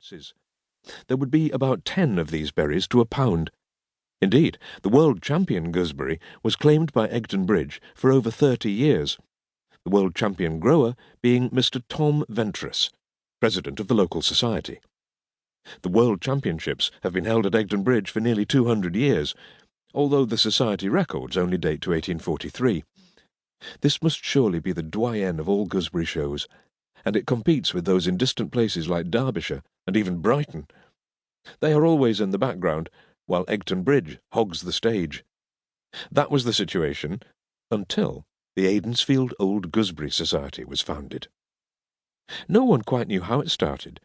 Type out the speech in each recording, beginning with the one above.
ounces. There would be about 10 of these berries to a pound. Indeed, the world champion gooseberry was claimed by Aidensfield for over 30 years, the world champion grower being Mr. Tom Ventris, president of the local society. The World Championships have been held at Aidensfield for nearly 200 years, although the society records only date to 1843. This must surely be the doyen of all gooseberry shows, and it competes with those in distant places like Derbyshire and even Brighton. They are always in the background, while Aidensfield hogs the stage. That was the situation until the Aidensfield Old Gooseberry Society was founded. No one quite knew how it started,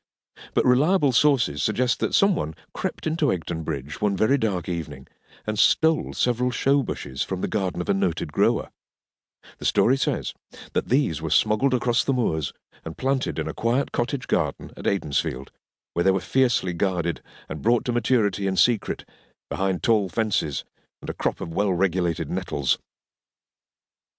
but reliable sources suggest that someone crept into Aidensfield one very dark evening and stole several show bushes from the garden of a noted grower. The story says that these were smuggled across the moors and planted in a quiet cottage garden at Aidensfield, where they were fiercely guarded and brought to maturity in secret, behind tall fences and a crop of well-regulated nettles.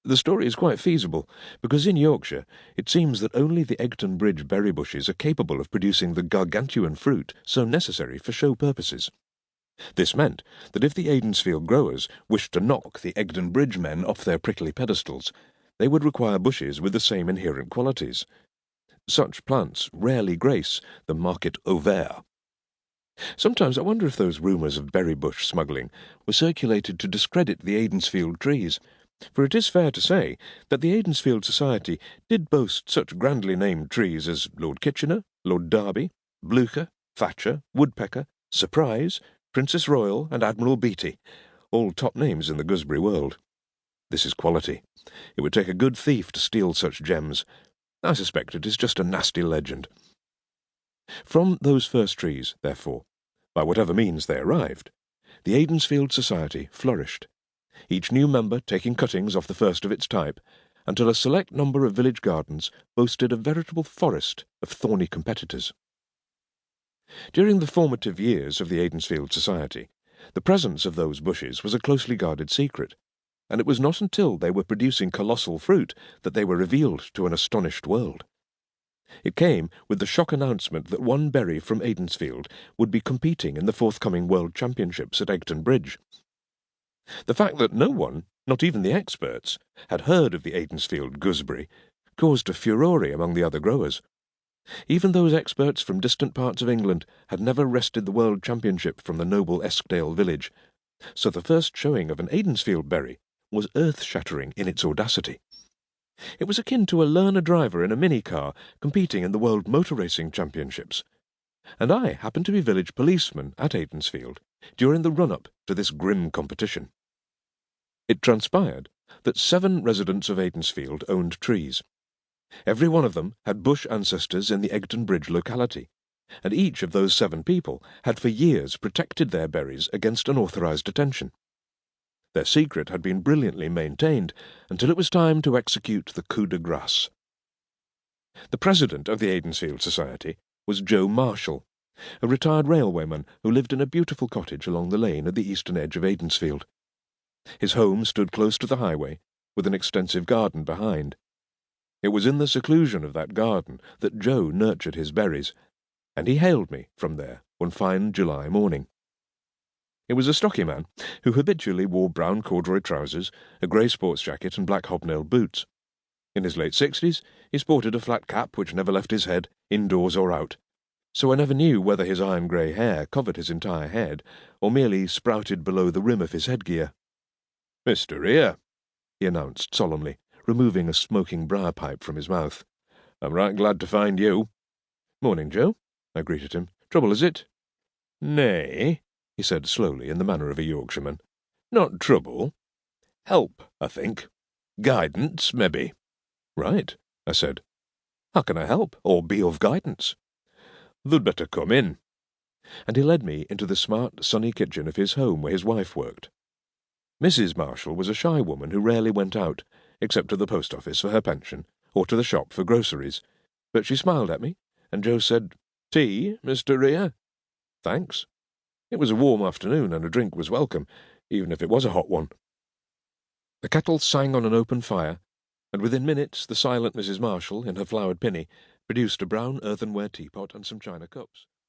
The story is quite feasible, because in Yorkshire it seems that only the Aidensfield berry bushes are capable of producing the gargantuan fruit so necessary for show purposes. This meant that if the Aidensfield growers wished to knock the Aidensfield men off their prickly pedestals, they would require bushes with the same inherent qualities. Such plants rarely grace the market ouvert. Sometimes I wonder if those rumours of berry bush smuggling were circulated to discredit the Aidensfield trees, for it is fair to say that the Aidensfield Society did boast such grandly named trees as Lord Kitchener, Lord Derby, Blucher, Thatcher, Woodpecker, Surprise, Princess Royal, and Admiral Beatty, all top names in the gooseberry world. This is quality. It would take a good thief to steal such gems. I suspect it is just a nasty legend. From those first trees, therefore, by whatever means they arrived, the Aidensfield Society flourished, each new member taking cuttings off the first of its type, until a select number of village gardens boasted a veritable forest of thorny competitors. During the formative years of the Aidensfield Society, the presence of those bushes was a closely guarded secret, and it was not until they were producing colossal fruit that they were revealed to an astonished world. It came with the shock announcement that one berry from Aidensfield would be competing in the forthcoming World Championships at Aidensfield. The fact that no one, not even the experts, had heard of the Aidensfield gooseberry caused a furore among the other growers. Even those experts from distant parts of England had never wrested the World Championship from the noble Eskdale village, so the first showing of an Aidensfield berry was earth-shattering in its audacity. It was akin to a learner driver in a mini-car competing in the World Motor Racing Championships, and I happened to be village policeman at Aidensfield during the run-up to this grim competition. It transpired that 7 residents of Aidensfield owned trees. Every one of them had bush ancestors in the Aidensfield locality, and each of those 7 people had for years protected their berries against unauthorized attention. Their secret had been brilliantly maintained until it was time to execute the coup de grace. The president of the Aidensfield Society was Joe Marshall, a retired railwayman who lived in a beautiful cottage along the lane at the eastern edge of Aidensfield. His home stood close to the highway, with an extensive garden behind. It was in the seclusion of that garden that Joe nurtured his berries, and he hailed me from there one fine July morning. He was a stocky man who habitually wore brown corduroy trousers, a grey sports jacket, and black hobnailed boots. In his late 60s, he sported a flat cap which never left his head, indoors or out, so I never knew whether his iron grey hair covered his entire head or merely sprouted below the rim of his headgear. "Mr. Rhea," he announced solemnly, removing a smoking briar pipe from his mouth. "I'm right glad to find you." "Morning, Joe," I greeted him. "Trouble, is it?" "Nay," he said slowly in the manner of a Yorkshireman. "Not trouble. Help, I think. Guidance, maybe." "Right," I said. "How can I help, or be of guidance?" "Thou'd better come in." And he led me into the smart, sunny kitchen of his home where his wife worked. Mrs. Marshall was a shy woman who rarely went out, except to the post office for her pension, or to the shop for groceries, but she smiled at me, and Joe said, "Tea, Mr. Rhea?" "Thanks." It was a warm afternoon, and a drink was welcome, even if it was a hot one. The kettle sang on an open fire, and within minutes the silent Mrs. Marshall, in her flowered pinny, produced a brown earthenware teapot and some china cups.